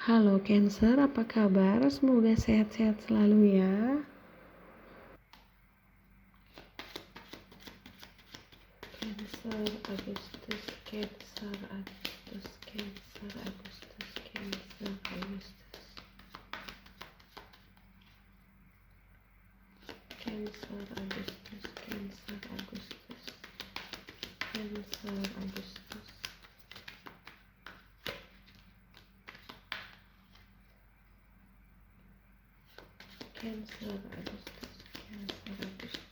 Halo Cancer, apa kabar? Semoga sehat-sehat selalu ya. Cancer, Agustus, Cancer, Agustus, Cancer, Agustus, Cancer, Agustus. Cancer, Agustus, Cancer, Agustus. Cancer, Agustus. Cancer, Agustus, Cancer, Agustus,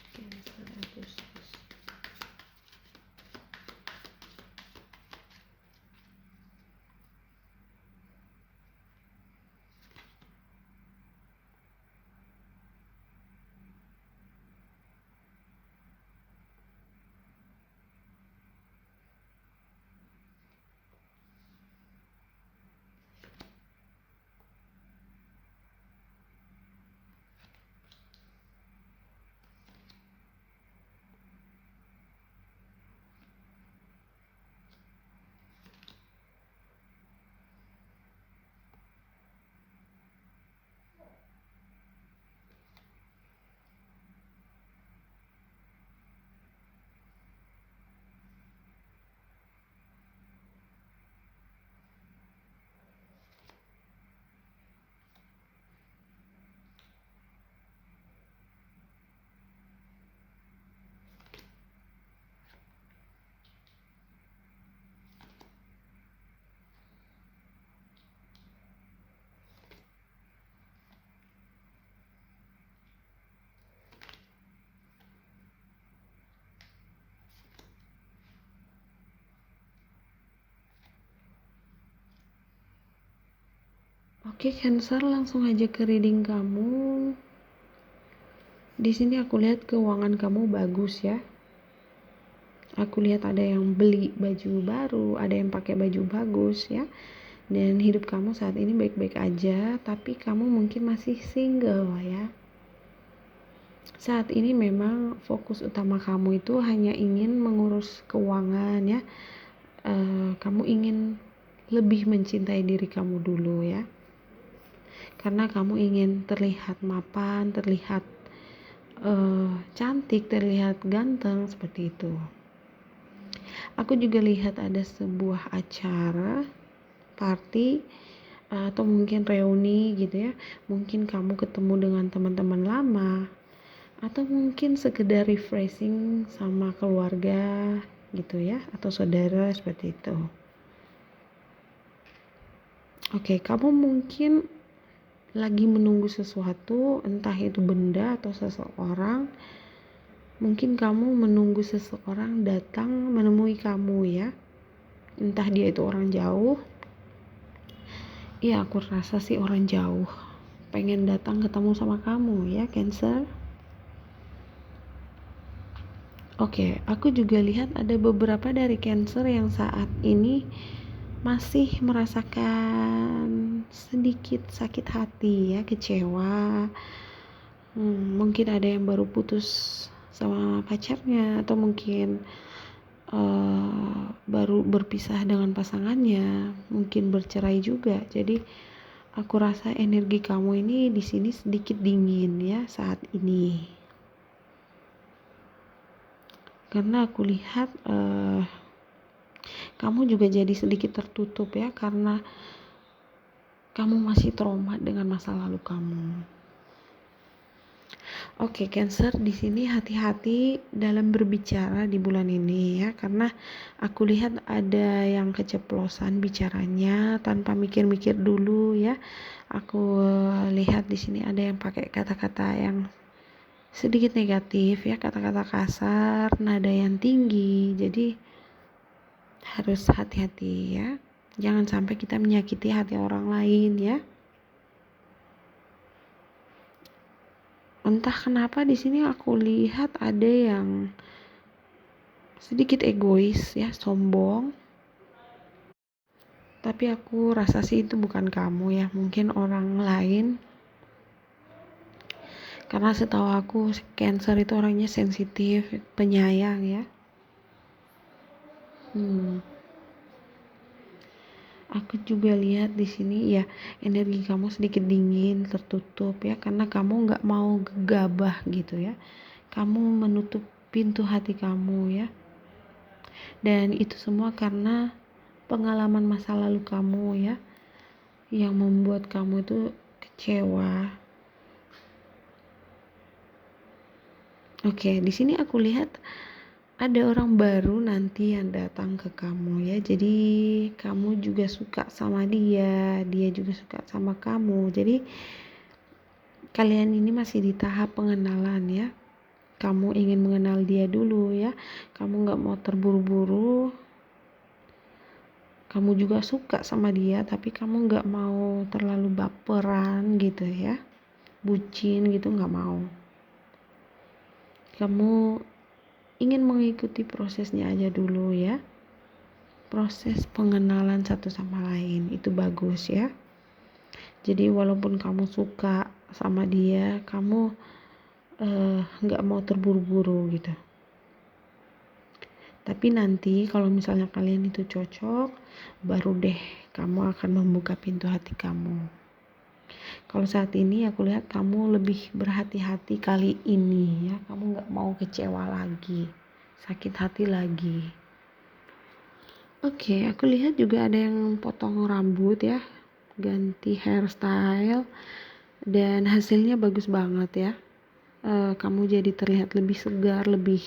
Cancer, Agustus. Oke, Cancer, langsung aja ke reading kamu. Di sini aku lihat keuangan kamu bagus ya. Aku lihat ada yang beli baju baru, ada yang pakai baju bagus ya. Dan hidup kamu saat ini baik-baik aja, tapi kamu mungkin masih single ya. Saat ini memang fokus utama kamu itu hanya ingin mengurus keuangan ya. Kamu ingin lebih mencintai diri kamu dulu ya. Karena kamu ingin terlihat mapan, terlihat cantik, terlihat ganteng seperti itu. Aku juga lihat ada sebuah acara party atau mungkin reuni gitu ya. Mungkin kamu ketemu dengan teman-teman lama atau mungkin sekedar refreshing sama keluarga gitu ya, atau saudara seperti itu. Oke, kamu mungkin lagi menunggu sesuatu, entah itu benda atau seseorang. Mungkin kamu menunggu seseorang datang menemui kamu ya. Entah dia itu orang jauh. Iya, aku rasa sih orang jauh. Pengen datang ketemu sama kamu ya, Cancer. Oke, aku juga lihat ada beberapa dari Cancer yang saat ini masih merasakan sedikit sakit hati ya, kecewa. Mungkin ada yang baru putus sama pacarnya, atau mungkin baru berpisah dengan pasangannya, mungkin bercerai juga. Jadi aku rasa energi kamu ini di sini sedikit dingin ya saat ini. Karena aku lihat kamu juga jadi sedikit tertutup ya, karena kamu masih trauma dengan masa lalu kamu. Oke, Cancer, di sini hati-hati dalam berbicara di bulan ini ya, karena aku lihat ada yang keceplosan bicaranya tanpa mikir-mikir dulu ya. Aku lihat di sini ada yang pakai kata-kata yang sedikit negatif ya, kata-kata kasar, nada yang tinggi. Jadi harus hati-hati ya. Jangan sampai kita menyakiti hati orang lain ya. Entah kenapa di sini aku lihat ada yang sedikit egois ya, sombong. Tapi aku rasa sih itu bukan kamu ya, mungkin orang lain. Karena setahu aku Cancer itu orangnya sensitif, penyayang ya. Aku juga lihat di sini ya, energi kamu sedikit dingin, tertutup ya, karena kamu nggak mau gegabah gitu ya. Kamu menutup pintu hati kamu ya. Dan itu semua karena pengalaman masa lalu kamu ya, yang membuat kamu itu kecewa. Oke, di sini aku lihat ada orang baru nanti yang datang ke kamu ya. Jadi kamu juga suka sama dia, dia juga suka sama kamu. Jadi kalian ini masih di tahap pengenalan ya. Kamu ingin mengenal dia dulu ya. Kamu nggak mau terburu-buru. Kamu juga suka sama dia, tapi kamu nggak mau terlalu baperan gitu ya. Bucin gitu nggak mau. Kamu ingin mengikuti prosesnya aja dulu ya. Proses pengenalan satu sama lain itu bagus ya. Jadi walaupun kamu suka sama dia, kamu nggak mau terburu-buru gitu. Tapi nanti kalau misalnya kalian itu cocok, baru deh kamu akan membuka pintu hati kamu. Kalau saat ini aku lihat kamu lebih berhati-hati kali ini ya. Kamu nggak mau kecewa lagi, sakit hati lagi. Oke, aku lihat juga ada yang potong rambut ya, ganti hairstyle, dan hasilnya bagus banget ya. Kamu jadi terlihat lebih segar, lebih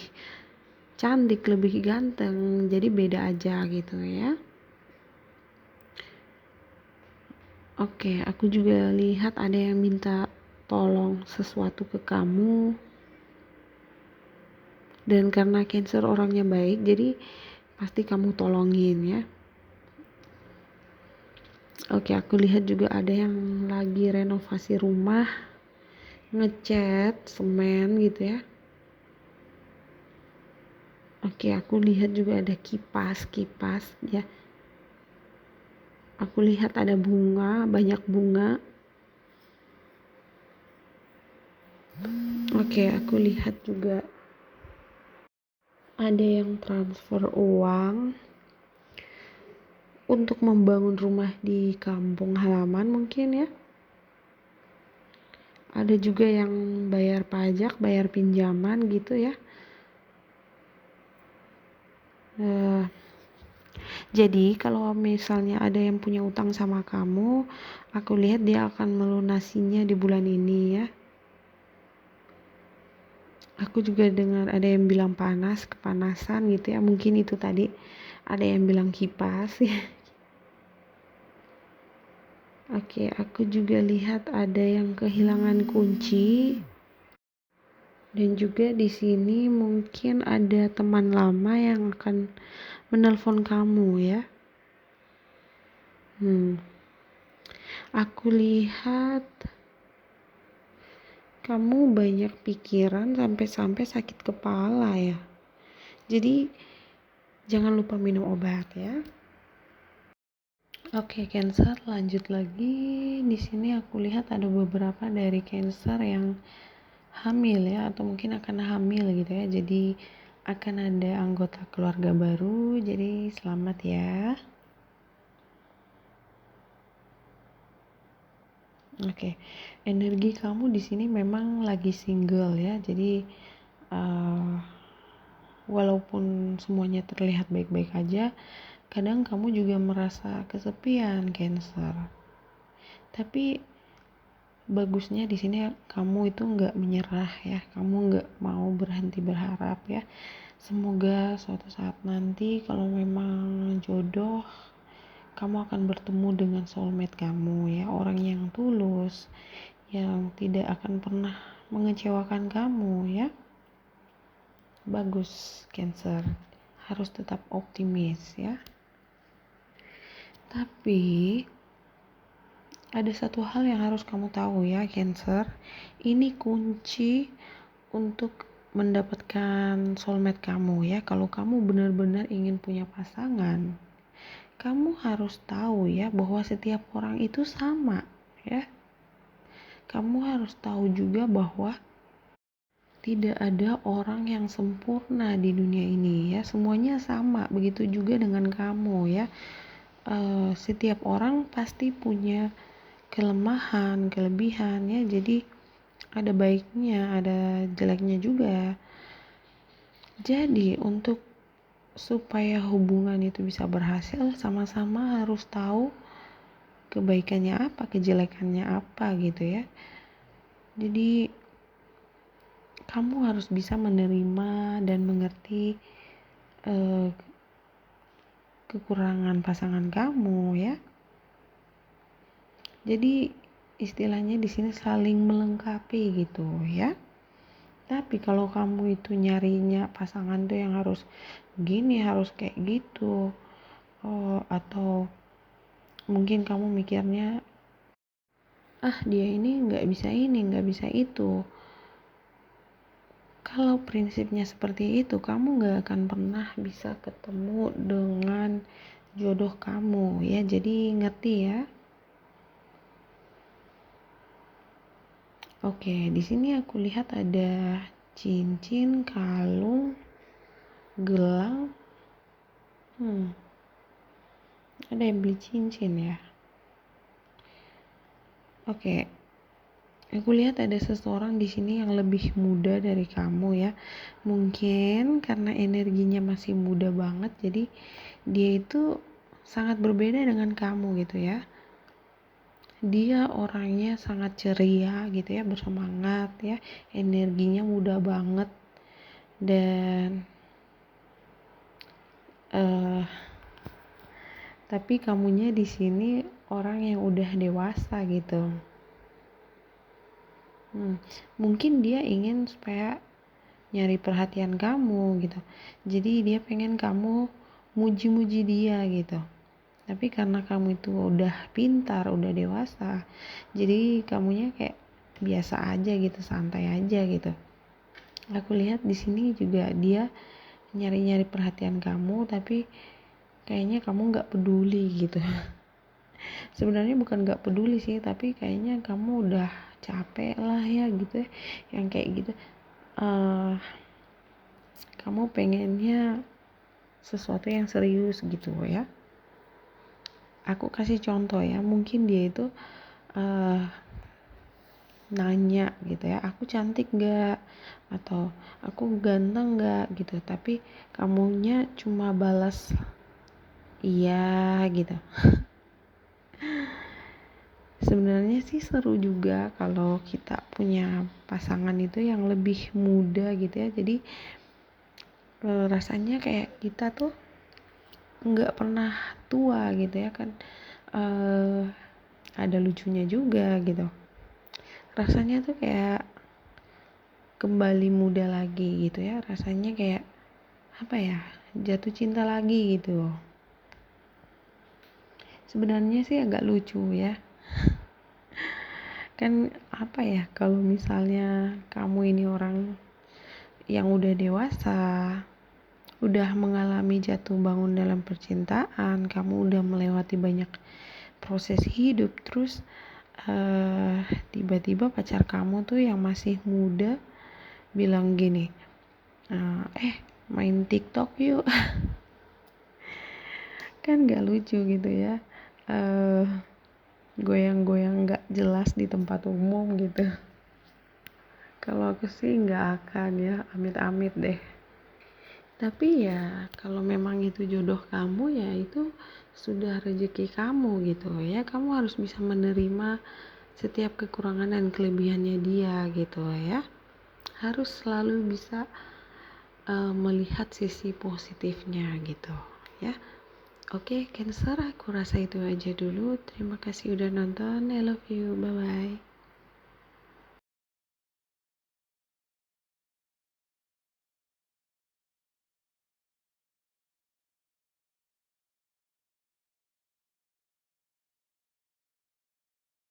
cantik, lebih ganteng, jadi beda aja gitu ya. Oke, aku juga lihat ada yang minta tolong sesuatu ke kamu, dan karena Cancer orangnya baik, jadi pasti kamu tolongin ya. Oke, aku lihat juga ada yang lagi renovasi rumah, ngecat semen gitu ya. Oke, aku lihat juga ada kipas ya. Aku lihat ada bunga, banyak bunga. Oke, aku lihat juga ada yang transfer uang untuk membangun rumah di kampung halaman mungkin ya. Ada juga yang bayar pajak, bayar pinjaman gitu ya. Jadi kalau misalnya ada yang punya utang sama kamu, aku lihat dia akan melunasinya di bulan ini ya. Aku juga dengar ada yang bilang panas, kepanasan gitu ya. Mungkin itu tadi ada yang bilang kipas ya. Oke, aku juga lihat ada yang kehilangan kunci. Dan juga di sini mungkin ada teman lama yang akan menelpon kamu ya. Aku lihat kamu banyak pikiran sampai-sampai sakit kepala ya. Jadi jangan lupa minum obat ya. Oke, Cancer, lanjut lagi. Di sini aku lihat ada beberapa dari Cancer yang hamil ya, atau mungkin akan hamil gitu ya. Jadi akan ada anggota keluarga baru. Jadi selamat ya. Oke, energi kamu di sini memang lagi single ya. Jadi walaupun semuanya terlihat baik-baik aja, kadang kamu juga merasa kesepian, Cancer. Tapi bagusnya di sini kamu itu nggak menyerah ya. Kamu nggak mau berhenti berharap ya. Semoga suatu saat nanti kalau memang jodoh, kamu akan bertemu dengan soulmate kamu ya, orang yang tulus, yang tidak akan pernah mengecewakan kamu ya. Bagus, Cancer, harus tetap optimis ya. Tapi ada satu hal yang harus kamu tahu ya, Cancer. Ini kunci untuk mendapatkan soulmate kamu ya. Kalau kamu benar-benar ingin punya pasangan, kamu harus tahu ya bahwa setiap orang itu sama ya. Kamu harus tahu juga bahwa tidak ada orang yang sempurna di dunia ini ya. Semuanya sama, begitu juga dengan kamu ya. setiap orang pasti punya kelemahan, kelebihan ya. Jadi ada baiknya, ada jeleknya juga. Jadi untuk supaya hubungan itu bisa berhasil, sama-sama harus tahu kebaikannya apa, kejelekannya apa gitu ya. Jadi kamu harus bisa menerima dan mengerti kekurangan pasangan kamu ya. Jadi istilahnya di sini saling melengkapi gitu ya. Tapi kalau kamu itu nyarinya pasangan tuh yang harus gini, harus kayak gitu, atau mungkin kamu mikirnya dia ini nggak bisa ini, nggak bisa itu. Kalau prinsipnya seperti itu, kamu nggak akan pernah bisa ketemu dengan jodoh kamu ya. Jadi ngerti ya. Oke, di sini aku lihat ada cincin, kalung, gelang. Ada yang beli cincin ya. Oke. Aku lihat ada seseorang di sini yang lebih muda dari kamu ya. Mungkin karena energinya masih muda banget, jadi dia itu sangat berbeda dengan kamu gitu ya. Dia orangnya sangat ceria gitu ya, bersemangat ya, energinya muda banget. Dan tapi kamunya di sini orang yang udah dewasa gitu. Mungkin dia ingin supaya nyari perhatian kamu gitu. Jadi dia pengen kamu muji-muji dia gitu. Tapi karena kamu itu udah pintar, udah dewasa, jadi kamunya kayak biasa aja gitu, santai aja gitu. Aku lihat di sini juga dia nyari-nyari perhatian kamu, tapi kayaknya kamu nggak peduli gitu. Sebenarnya bukan nggak peduli sih, tapi kayaknya kamu udah capek lah ya gitu ya, yang kayak gitu. Kamu pengennya sesuatu yang serius gitu ya. Aku kasih contoh ya, mungkin dia itu nanya gitu ya, aku cantik gak, atau aku ganteng gak gitu, tapi kamunya cuma balas iya gitu. Sebenarnya sih seru juga kalau kita punya pasangan itu yang lebih muda gitu ya. Jadi rasanya kayak kita tuh nggak pernah tua gitu ya kan. Ada lucunya juga gitu, rasanya tuh kayak kembali muda lagi gitu ya. Rasanya kayak apa ya, jatuh cinta lagi gitu. Sebenarnya sih agak lucu ya. Kan apa ya, kalau misalnya kamu ini orang yang udah dewasa, udah mengalami jatuh bangun dalam percintaan, kamu udah melewati banyak proses hidup, terus tiba-tiba pacar kamu tuh yang masih muda bilang gini, main TikTok yuk. Kan gak lucu gitu ya, goyang-goyang gak jelas di tempat umum gitu. Kalau aku sih gak akan ya, amit-amit deh. Tapi ya kalau memang itu jodoh kamu, ya itu sudah rezeki kamu gitu ya. Kamu harus bisa menerima setiap kekurangan dan kelebihannya dia gitu ya. Harus selalu bisa melihat sisi positifnya gitu ya. Oke, Cancer, aku rasa itu aja dulu. Terima kasih udah nonton. I love you. Bye bye.